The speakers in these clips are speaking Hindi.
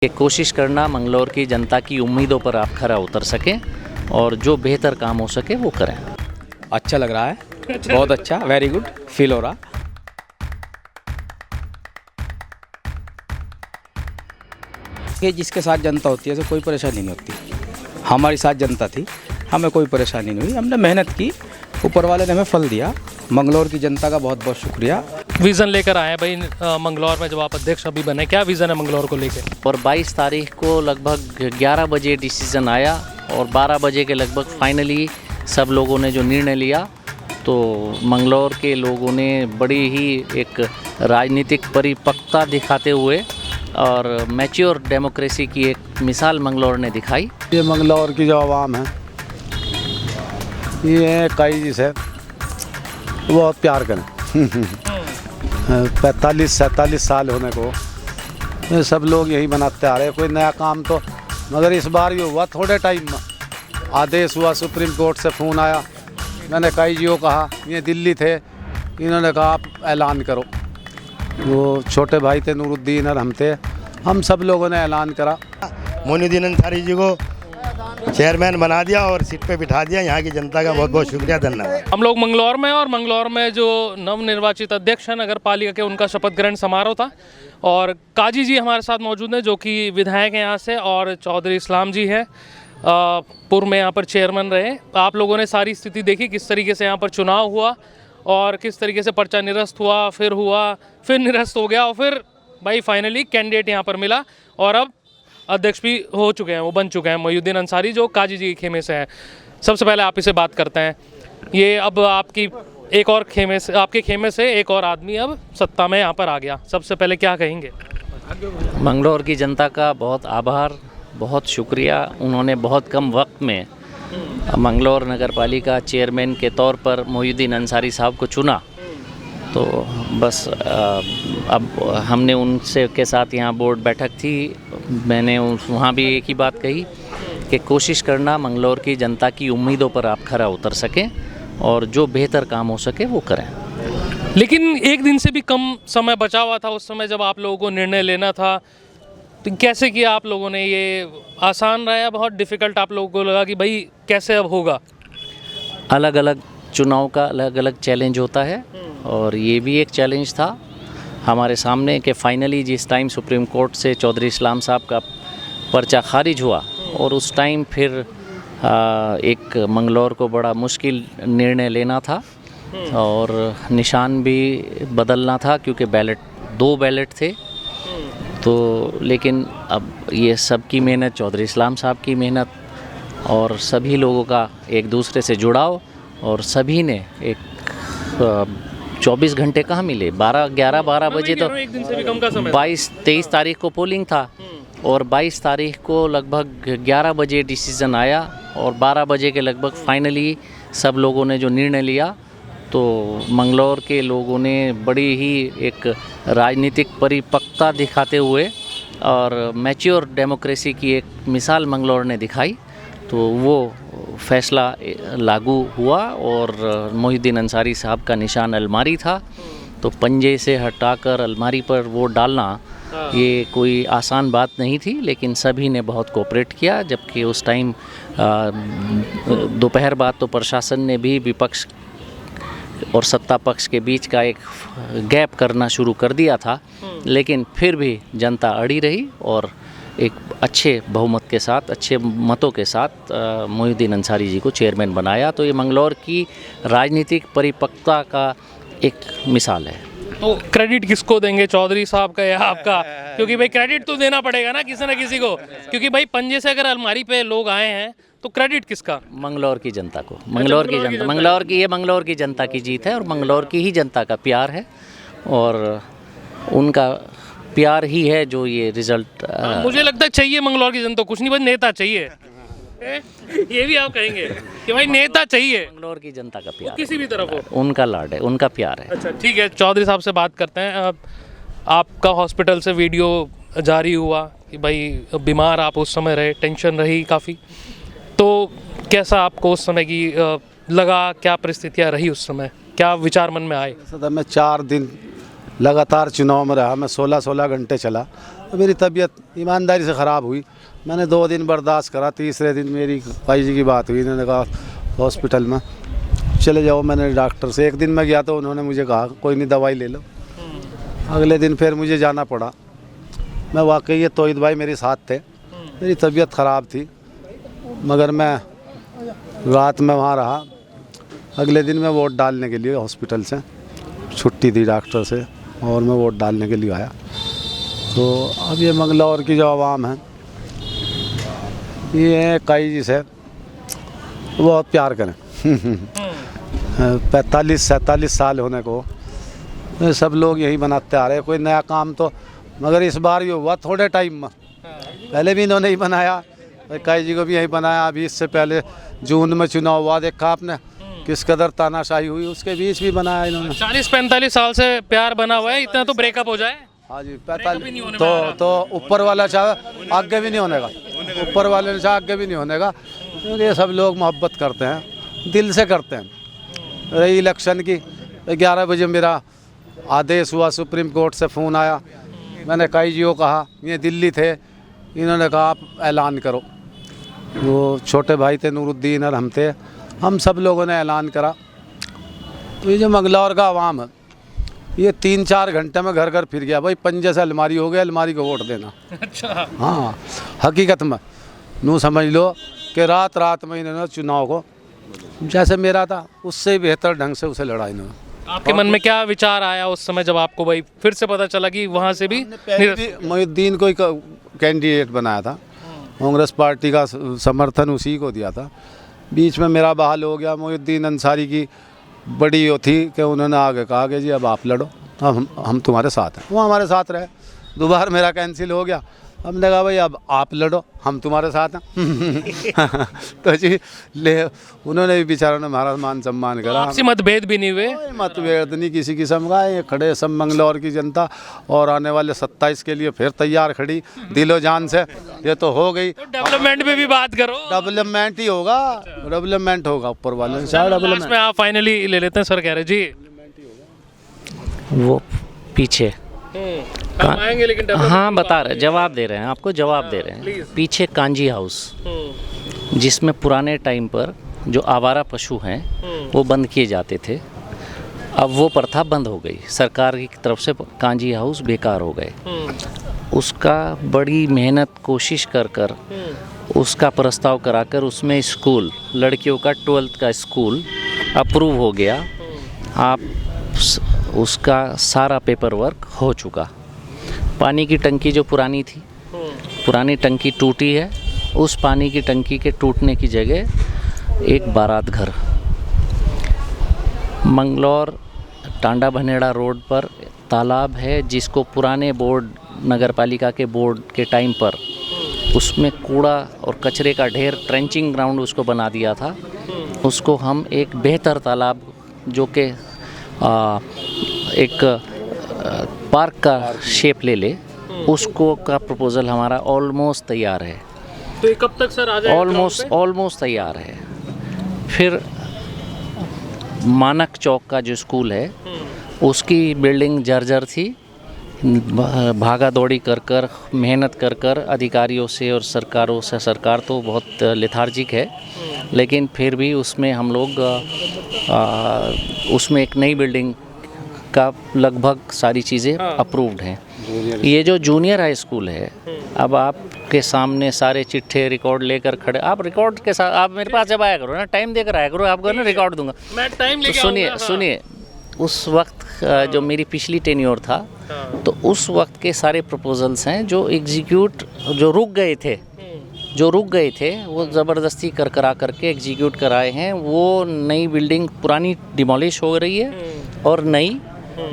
कि कोशिश करना मंगलौर की जनता की उम्मीदों पर आप खरा उतर सकें और जो बेहतर काम हो सके वो करें। अच्छा लग रहा है, बहुत अच्छा, वेरी गुड फील हो रहा। ये जिसके साथ जनता होती है तो कोई परेशानी नहीं होती। हमारे साथ जनता थी, हमें कोई परेशानी नहीं हुई, हमने मेहनत की, ऊपर वाले ने हमें फल दिया। मंगलौर की जनता का बहुत बहुत शुक्रिया। विज़न लेकर आए हैं भाई मंगलौर में, जब आप अध्यक्ष अभी बने, क्या विज़न है मंगलौर को लेकर? और 22 तारीख को लगभग 11 बजे डिसीज़न आया और 12 बजे के लगभग फाइनली सब लोगों ने जो निर्णय लिया, तो मंगलौर के लोगों ने बड़ी ही एक राजनीतिक परिपक्वता दिखाते हुए और मैच्योर डेमोक्रेसी की एक मिसाल मंगलौर ने दिखाई। ये मंगलौर की जो आवाम है, ये कई जी से बहुत प्यार करें। 45-47 साल होने को ये सब लोग यही बनाते आ रहे हैं, कोई नया काम तो, मगर इस बार ये हुआ थोड़े टाइम में, आदेश हुआ, सुप्रीम कोर्ट से फ़ोन आया, मैंने कई जी को कहा, ये दिल्ली थे, इन्होंने कहा आप ऐलान करो। वो छोटे भाई थे नूरुद्दीन और हम सब लोगों ने ऐलान करा। मोइनुद्दीन अंसारी जी को चेयरमैन बना दिया और सीट पे बिठा दिया। यहाँ की जनता का बहुत बहुत शुक्रिया, धन्यवाद। हम लोग मंगलौर में, और मंगलौर में जो नवनिर्वाचित अध्यक्ष हैं नगर पालिका के, उनका शपथ ग्रहण समारोह था और काजी जी हमारे साथ मौजूद हैं जो कि विधायक हैं यहाँ से, और चौधरी इस्लाम जी हैं, पूर्व में यहाँ पर चेयरमैन रहे। आप लोगों ने सारी स्थिति देखी, किस तरीके से यहाँ पर चुनाव हुआ और किस तरीके से पर्चा निरस्त हुआ, फिर निरस्त हो गया, और फिर भाई फाइनली कैंडिडेट यहाँ पर मिला और अब अध्यक्ष भी हो चुके हैं, वो बन चुके हैं मोइनुद्दीन अंसारी, जो काजी जी के खेमे से हैं। सबसे पहले आप इसे बात करते हैं, ये अब आपकी एक और खेमे से, आपके खेमे से एक और आदमी अब सत्ता में यहाँ पर आ गया, सबसे पहले क्या कहेंगे? मंगलौर की जनता का बहुत आभार, बहुत शुक्रिया। उन्होंने बहुत कम वक्त में मंगलौर नगर पालिका चेयरमैन के तौर पर मोइनुद्दीन अंसारी साहब को चुना, तो बस अब हमने उनसे के साथ यहाँ बोर्ड बैठक थी, मैंने वहाँ भी एक ही बात कही कि कोशिश करना मंगलौर की जनता की उम्मीदों पर आप खरा उतर सकें और जो बेहतर काम हो सके वो करें। लेकिन एक दिन से भी कम समय बचा हुआ था उस समय जब आप लोगों को निर्णय लेना था, तो कैसे किया आप लोगों ने? ये आसान रहा या बहुत डिफ़िकल्ट आप लोगों को लगा कि भाई कैसे अब होगा? अलग अलग चुनाव का अलग अलग चैलेंज होता है और ये भी एक चैलेंज था हमारे सामने कि फाइनली जिस टाइम सुप्रीम कोर्ट से चौधरी इस्लाम साहब का पर्चा खारिज हुआ और उस टाइम फिर एक मंगलौर को बड़ा मुश्किल निर्णय लेना था और निशान भी बदलना था, क्योंकि दो बैलेट थे। तो लेकिन अब ये सबकी मेहनत, चौधरी इस्लाम साहब की मेहनत और सभी लोगों का एक दूसरे से जुड़ाव, और सभी ने एक 24 घंटे कहाँ मिले, 12 बजे तो 23 तारीख को पोलिंग था और 22 तारीख को लगभग 11 बजे डिसीज़न आया और 12 बजे के लगभग फाइनली सब लोगों ने जो निर्णय लिया, तो मंगलौर के लोगों ने बड़ी ही एक राजनीतिक परिपक्वता दिखाते हुए और मैच्योर डेमोक्रेसी की एक मिसाल मंगलौर ने दिखाई, तो वो फैसला लागू हुआ और मोइनुद्दीन अंसारी साहब का निशान अलमारी था, तो पंजे से हटाकर अलमारी पर वोट डालना ये कोई आसान बात नहीं थी, लेकिन सभी ने बहुत कोऑपरेट किया। जबकि उस टाइम दोपहर बाद तो प्रशासन ने भी विपक्ष और सत्ता पक्ष के बीच का एक गैप करना शुरू कर दिया था, लेकिन फिर भी जनता अड़ी रही और एक अच्छे बहुमत के साथ, अच्छे मतों के साथ मोइनुद्दीन अंसारी जी को चेयरमैन बनाया। तो ये मंगलौर की राजनीतिक परिपक्वता का एक मिसाल है। तो क्रेडिट किसको देंगे, चौधरी साहब का या आपका? क्योंकि भाई क्रेडिट तो देना पड़ेगा ना किसी न किसी को, क्योंकि भाई पंजे से अगर अलमारी पे लोग आए हैं तो क्रेडिट किसका? मंगलौर की जनता को, मंगलौर की जनता, मंगलौर की जनता की जीत है और मंगलौर की ही जनता का प्यार है और उनका प्यार ही है जो ये रिजल्ट। मुझे लगता है चाहिए मंगलौर की जनता, कुछ नहीं, बस नेता चाहिए। ये भी आप कहेंगे कि भाई नेता चाहिए? मंगलौर की जनता का प्यार किसी भी तरफ हो, उनका लाड है, उनका प्यार है। अच्छा ठीक है, चौधरी साहब से बात करते हैं। आपका हॉस्पिटल से वीडियो जारी हुआ कि भाई बीमार आप उस समय रहे, टेंशन रही काफ़ी, तो कैसा आपको उस समय की लगा, क्या परिस्थितियाँ रही उस समय, क्या विचार मन में आए? मैं 4 दिन लगातार चुनाव में रहा, मैं 16 घंटे चला, तो मेरी तबीयत ईमानदारी से ख़राब हुई। मैंने 2 दिन बर्दाश्त करा, तीसरे दिन मेरी भाई जी की बात हुई, इन्होंने कहा हॉस्पिटल में चले जाओ। मैंने डॉक्टर से, एक दिन मैं गया तो उन्होंने मुझे कहा कोई नहीं दवाई ले लो। अगले दिन फिर मुझे जाना पड़ा। मैं वाकई ये तोहिद भाई मेरे साथ थे, मेरी तबीयत ख़राब थी मगर मैं रात में वहाँ रहा। अगले दिन मैं वोट डालने के लिए हॉस्पिटल से छुट्टी थी डॉक्टर से और मैं वोट डालने के लिए आया। तो अब ये मंगलौर की जो आवाम है ये काई जी से बहुत प्यार करें। 45-47 साल होने को सब लोग यही बनाते आ रहे हैं, कोई नया काम तो, मगर इस बार ये हुआ थोड़े टाइम में। पहले भी इन्होंने ही बनाया, काई जी को भी यही बनाया। अभी इससे पहले जून में चुनाव हुआ, देखा आपने किस कदर तानाशाही हुई, उसके बीच भी बनाया इन्होंने। 40-45 साल से प्यार बना हुआ है, इतना तो ब्रेकअप हो जाए। हाँ जी, 45 तो ऊपर वाला चाहे आगे भी नहीं होने का, ऊपर वाले ने चाहे आगे भी नहीं होने का, क्योंकि ये सब लोग मोहब्बत करते हैं, दिल से करते हैं। रही इलेक्शन की, 11 बजे मेरा आदेश हुआ, सुप्रीम कोर्ट से फ़ोन आया। मैंने काई जी को कहा, ये दिल्ली थे, इन्होंने कहा आप ऐलान करो। वो छोटे भाई थे नूरुद्दीन और हम थे, हम सब लोगों ने ऐलान करा। तो ये जो मंगलौर का आवाम है ये 3-4 घंटे में घर घर फिर गया। भाई पंजे से अलमारी हो गया, अलमारी को वोट देना। अच्छा, हाँ, हकीकत में नू समझ लो कि रात रात में इन्होंने चुनाव को जैसे मेरा था उससे बेहतर ढंग से उसे लड़ा इन्होंने। आपके मन में क्या विचार आया उस समय जब आपको भाई फिर से पता चला कि वहाँ से भी मोहिउद्दीन को कैंडिडेट बनाया था, कांग्रेस पार्टी का समर्थन उसी को दिया था। बीच में मेरा बहाल हो गया, मोहिउद्दीन अंसारी की बड़ी वो थी कि उन्होंने आगे कहा कि जी अब आप लड़ो, हम तुम्हारे साथ हैं। वो हमारे साथ रहे। दोबारा मेरा कैंसिल हो गया, हमने कहा भाई अब आप लड़ो, हम तुम्हारे साथ हैं। तो जी ले उन्होंने भी बेचारों ने हमारा मान सम्मान करा। आपसी मतभेद भी नहीं हुए? कोई मतभेद नहीं किसी किस्म का। ये खड़े सब मंगलौर की जनता और आने वाले 27 के लिए फिर तैयार खड़ी दिलो जान से। ये तो हो गई, तो डेवलपमेंट में भी बात करो। डेवलपमेंट ही होगा, डेवलपमेंट होगा ऊपर वाले से। लास्ट में आप फाइनली ले लेते हैं सर, कह रहे जी वो पीछे हम आएंगे लेकिन हाँ बता रहे, जवाब दे रहे हैं आपको, जवाब दे रहे हैं। पीछे कांजी हाउस, जिसमें पुराने टाइम पर जो आवारा पशु हैं वो बंद किए जाते थे, अब वो प्रथा बंद हो गई। सरकार की तरफ से कांजी हाउस बेकार हो गए। उसका बड़ी मेहनत कोशिश कर कर उसका प्रस्ताव कराकर उसमें स्कूल, लड़कियों का 12th का स्कूल अप्रूव हो गया। आप उसका सारा पेपर वर्क हो चुका। पानी की टंकी जो पुरानी थी, पुरानी टंकी टूटी है। उस पानी की टंकी के टूटने की जगह एक बारात घर, मंगलौर टांडा भनेड़ा रोड पर तालाब है, जिसको पुराने बोर्ड, नगर पालिका के बोर्ड के टाइम पर उसमें कूड़ा और कचरे का ढेर, ट्रेंचिंग ग्राउंड उसको बना दिया था। उसको हम एक बेहतर तालाब जो कि एक पार्क का शेप ले ले, उसको का प्रपोज़ल हमारा ऑलमोस्ट तैयार है। तो ये कब तक सर आ जाएगा? ऑलमोस्ट तैयार है। फिर मानक चौक का जो स्कूल है उसकी बिल्डिंग जर्जर थी। भागा दौड़ी कर कर, मेहनत कर कर अधिकारियों से और सरकारों से, सरकार तो बहुत लेथार्जिक है, लेकिन फिर भी उसमें हम लोग उसमें एक नई बिल्डिंग का लगभग सारी चीज़ें अप्रूव्ड हैं। ये जो जूनियर हाई स्कूल है, अब आपके सामने सारे चिट्ठे रिकॉर्ड लेकर खड़े, आप रिकॉर्ड के साथ आप मेरे पास जब आया करो ना, टाइम देकर आया करो, आपको ना रिकॉर्ड दूंगा। मैं टाइम लेके तो सुनिए उस वक्त जो मेरी पिछली टेन्योर था, तो उस वक्त के सारे प्रपोजल्स हैं जो एग्जीक्यूट, जो रुक गए थे वो ज़बरदस्ती करा करके एग्जीक्यूट कराए हैं। वो नई बिल्डिंग पुरानी डिमोलिश हो रही है और नई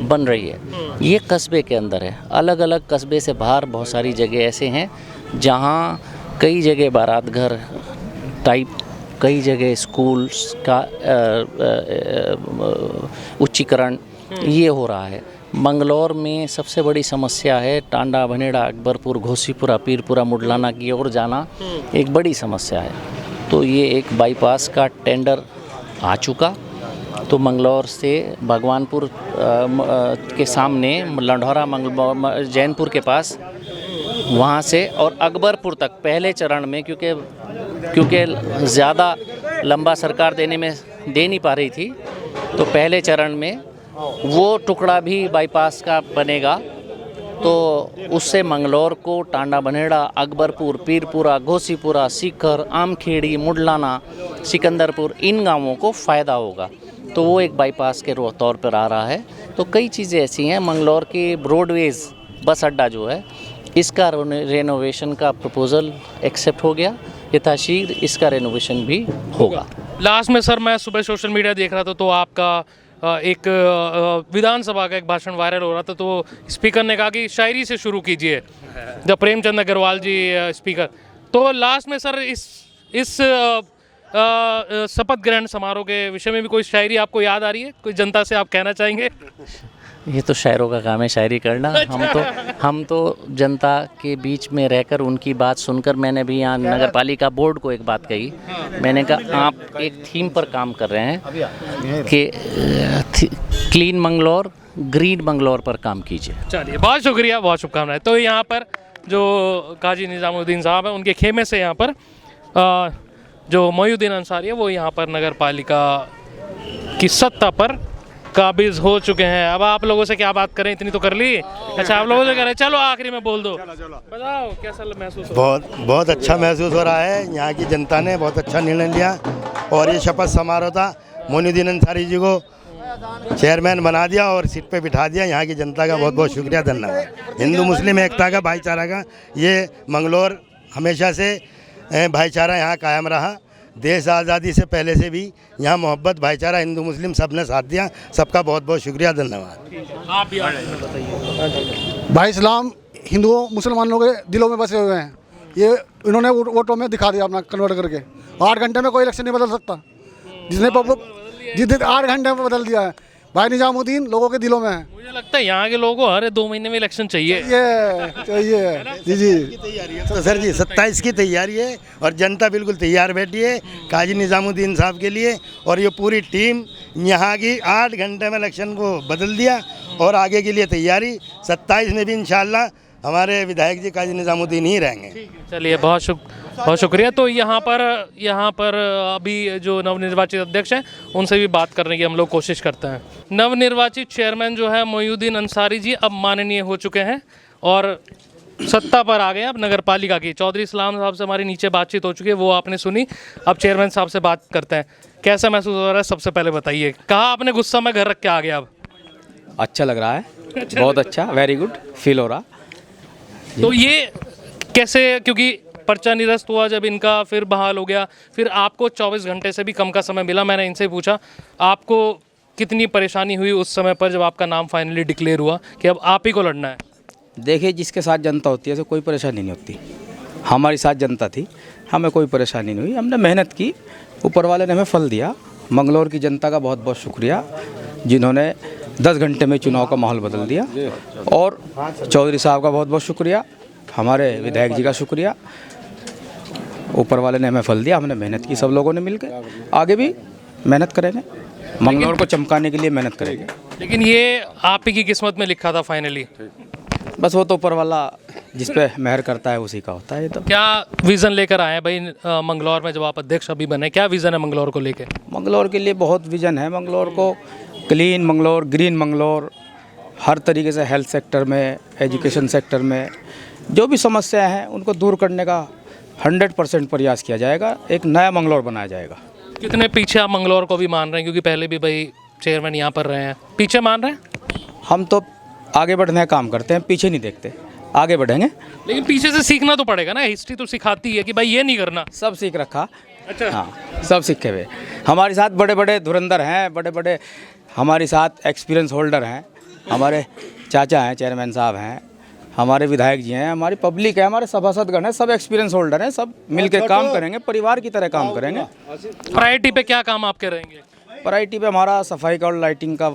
बन रही है। ये कस्बे के अंदर है। अलग अलग कस्बे से बाहर बहुत सारी जगह ऐसे हैं जहाँ कई जगह बारात घर टाइप, कई जगह स्कूल्स का उच्चीकरण ये हो रहा है। मंगलौर में सबसे बड़ी समस्या है टांडा भनेड़ा अकबरपुर घोसीपुरा पीरपुरा मुडलाना की ओर जाना एक बड़ी समस्या है। तो ये एक बाईपास का टेंडर आ चुका तो मंगलौर से भगवानपुर के सामने लंढौरा जैनपुर के पास, वहाँ से और अकबरपुर तक पहले चरण में, क्योंकि ज़्यादा लंबा सरकार दे नहीं पा रही थी, तो पहले चरण में वो टुकड़ा भी बाईपास का बनेगा। तो उससे मंगलौर को टांडा बनेड़ा, अकबरपुर, पीरपुरा, घोसीपुरा, सीकर, आमखेड़ी, मुडलाना, सिकंदरपुर, इन गांवों को फ़ायदा होगा। तो वो एक बाईपास के तौर पर आ रहा है। तो कई चीज़ें ऐसी हैं। मंगलौर की ब्रॉडवेज बस अड्डा जो है, इसका रेनोवेशन का प्रपोज़ल एक्सेप्ट हो गया। यथाशीघ्र इसका रेनोवेशन भी होगा। लास्ट में सर, मैं सुबह सोशल मीडिया देख रहा था तो आपका एक विधानसभा का एक भाषण वायरल हो रहा था। तो स्पीकर ने कहा कि शायरी से शुरू कीजिए, जब प्रेमचंद अग्रवाल जी स्पीकर। तो लास्ट में सर इस शपथ ग्रहण समारोह के विषय में भी कोई शायरी आपको याद आ रही है, कोई जनता से आप कहना चाहेंगे? ये तो शायरों का काम है शायरी करना। हम तो जनता के बीच में रहकर उनकी बात सुनकर, मैंने भी यहाँ नगर पालिका बोर्ड को एक बात कही। मैंने कहा आप एक थीम पर काम कर रहे हैं कि क्लीन मंगलौर, ग्रीन मंगलौर पर काम कीजिए। चलिए, बहुत शुक्रिया, बहुत शुभकामनाएं। तो यहाँ पर जो काजी निज़ामुद्दीन साहब हैं, उनके खेमे से यहाँ पर जो मोयुद्दीन अंसारी है, वो यहाँ पर नगर पालिका की सत्ता पर काबिज हो चुके हैं। अब आप लोगों से क्या बात करें, इतनी तो कर ली। अच्छा, आप लोगों से कह रहे हैं, चलो आखिरी में बोल दो, बताओ कैसा महसूस हो? बहुत अच्छा महसूस हो रहा है। यहाँ की जनता ने बहुत अच्छा निर्णय लिया और ये शपथ समारोह था, मोयुद्दीन अंसारी जी को चेयरमैन बना दिया और सीट पे बिठा दिया। यहाँ की जनता का बहुत बहुत शुक्रिया, धन्यवाद। हिंदू मुस्लिम एकता का, भाईचारा का ये मंगलौर हमेशा से भाईचारा यहाँ कायम रहा। देश आज़ादी से पहले से भी यहाँ मोहब्बत, भाईचारा, हिंदू मुस्लिम सब ने साथ दिया। सबका बहुत बहुत शुक्रिया, धन्यवाद। आप भी बताइए। भाई इस्लाम हिंदुओं मुसलमानों के दिलों में बसे हुए हैं। ये इन्होंने वोटों में दिखा दिया अपना कन्वर्ट करके। 8 घंटे में कोई इलेक्शन नहीं बदल सकता। जिसने 8 घंटे में बदल दिया है। भाई निजामुद्दीन लोगों के दिलों में है। मुझे लगता है यहाँ के लोगों को हर 2 महीने में इलेक्शन चाहिए। चाहिए जी जी। तो सर जी 27 की तैयारी है और जनता बिल्कुल तैयार बैठी है काजी निज़ामुद्दीन साहब के लिए। और ये पूरी टीम यहाँ की 8 घंटे में इलेक्शन को बदल दिया और आगे के लिए तैयारी। 27 में भी इंशाल्लाह हमारे विधायक जी काजी निज़ामुद्दीन ही रहेंगे। चलिए, बहुत शुक्रिया। तो यहाँ पर अभी जो नवनिर्वाचित अध्यक्ष हैं, उनसे भी बात करने की हम लोग कोशिश करते हैं। नवनिर्वाचित चेयरमैन जो है मोयुद्दीन अंसारी जी अब माननीय हो चुके हैं और सत्ता पर आ गए अब नगर पालिका की। चौधरी इस्लाम साहब से हमारी नीचे बातचीत हो चुकी है, वो आपने सुनी। अब चेयरमैन साहब से बात करते हैं। कैसा महसूस हो रहा है, सबसे पहले बताइए। कहा आपने गुस्सा में घर रख के आ गया अब? अच्छा लग रहा है, बहुत अच्छा, वेरी गुड फील हो रहा। तो ये कैसे, क्योंकि पर्चा निरस्त हुआ जब इनका, फिर बहाल हो गया, फिर आपको 24 घंटे से भी कम का समय मिला। मैंने इनसे पूछा आपको कितनी परेशानी हुई उस समय पर जब आपका नाम फाइनली डिक्लेयर हुआ कि अब आप ही को लड़ना है? देखिए, जिसके साथ जनता होती है तो कोई परेशानी नहीं होती। हमारी साथ जनता थी, हमें कोई परेशानी नहीं हुई। हमने मेहनत की, ऊपर वाले ने हमें फल दिया। मंगलौर की जनता का बहुत बहुत शुक्रिया, जिन्होंने 10 घंटे में चुनाव का माहौल बदल दिया। और चौधरी साहब का बहुत बहुत शुक्रिया, हमारे विधायक जी का शुक्रिया। ऊपर वाले ने हमें फल दिया, हमने मेहनत की, सब लोगों ने मिलकर। आगे भी मेहनत करेंगे, मंगलौर को चमकाने के लिए मेहनत करेंगे। लेकिन ये आप ही की किस्मत में लिखा था फाइनली। बस वो तो ऊपर वाला जिस पे मेहर करता है उसी का होता है। ये तो क्या विज़न लेकर आए हैं भाई मंगलौर में, जब आप अध्यक्ष अभी बने, क्या विज़न है मंगलौर को लेके? मंगलौर के लिए बहुत विजन है। मंगलौर को क्लीन मंगलौर, ग्रीन मंगलौर, हर तरीके से हेल्थ सेक्टर में, एजुकेशन सेक्टर में जो भी समस्याएं हैं उनको दूर करने का 100% प्रयास किया जाएगा। एक नया मंगलौर बनाया जाएगा। कितने पीछे आप मंगलौर को भी मान रहे हैं, क्योंकि पहले भी भाई चेयरमैन यहाँ पर रहे हैं, पीछे मान रहे हैं? हम तो आगे बढ़ने का काम करते हैं, पीछे नहीं देखते, आगे बढ़ेंगे। लेकिन पीछे से सीखना तो पड़ेगा ना, हिस्ट्री तो सिखाती है कि भाई ये नहीं करना। सब सीख रखा। अच्छा, हाँ, सब सीखे हुए। हमारे साथ बड़े बड़े धुरंधर हैं, बड़े बड़े हमारे साथ एक्सपीरियंस होल्डर हैं। हमारे चाचा हैं, चेयरमैन साहब हैं, हमारे विधायक जी हैं, हमारी पब्लिक है, हमारे सभासदगण हैं, सब एक्सपीरियंस होल्डर हैं। सब मिलकर काम करेंगे, परिवार की तरह काम करेंगे। प्रायोरिटी पे क्या काम आपके रहेंगे? प्रायोरिटी पे हमारा सफाई का और लाइटिंग का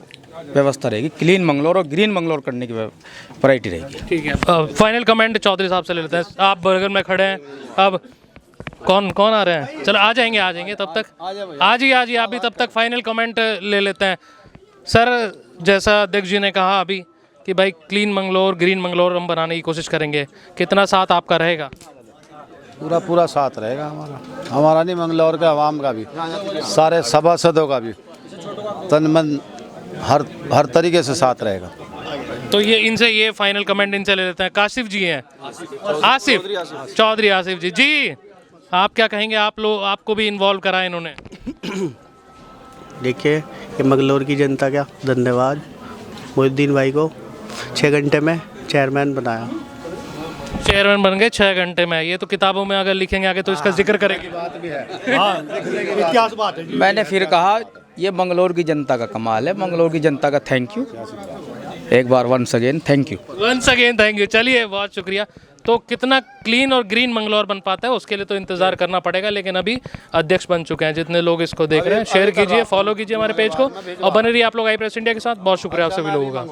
व्यवस्था रहेगी। क्लीन मंगलौर और ग्रीन मंगलौर करने की प्रायोरिटी रहेगी। ठीक है, फाइनल कमेंट चौधरी साहब से ले लेते हैं। आप बगल में खड़े हैं, अब कौन कौन आ रहे हैं? चलो आ जाएंगे तब तक आ जाइए आप भी तब तक फाइनल कमेंट ले लेते हैं। सर, जैसा अध्यक्ष जी ने कहा अभी कि भाई क्लीन मंगलौर, ग्रीन मंगलौर हम बनाने की कोशिश करेंगे, कितना साथ आपका रहेगा? पूरा पूरा साथ रहेगा हमारा नहीं, मंगलौर के आवाम का भी, सारे सभासदों का भी तन मन हर तरीके से साथ रहेगा। तो ये इनसे ये फाइनल कमेंट इनसे ले लेते हैं। काशिफ जी हैं, आसिफ चौधरी, आसिफ जी, जी आप क्या कहेंगे? आप लोग, आपको भी इन्वॉल्व करा इन्होंने। देखिए, ये मंगलौर की जनता का धन्यवाद, मोहिउद्दीन भाई को 6 घंटे में चेयरमैन बनाया। चेयरमैन बन गए 6 घंटे में, ये तो किताबों में अगर लिखेंगे आगे तो इसका जिक्र करेंगे। इतिहास बात है। मैंने फिर कहा ये मंगलौर की जनता का कमाल है, मंगलौर की जनता का थैंक यू एक बार, वंस अगेन थैंक यू। चलिए, बहुत शुक्रिया। तो कितना क्लीन और ग्रीन मंगलौर बन पाता है उसके लिए तो इंतजार करना पड़ेगा, लेकिन अभी अध्यक्ष बन चुके हैं। जितने लोग इसको देख रहे हैं शेयर कीजिए, फॉलो कीजिए हमारे पेज को और बने रहिए आप लोग आई प्रेस इंडिया के साथ। बहुत शुक्रिया आप सभी लोगों का।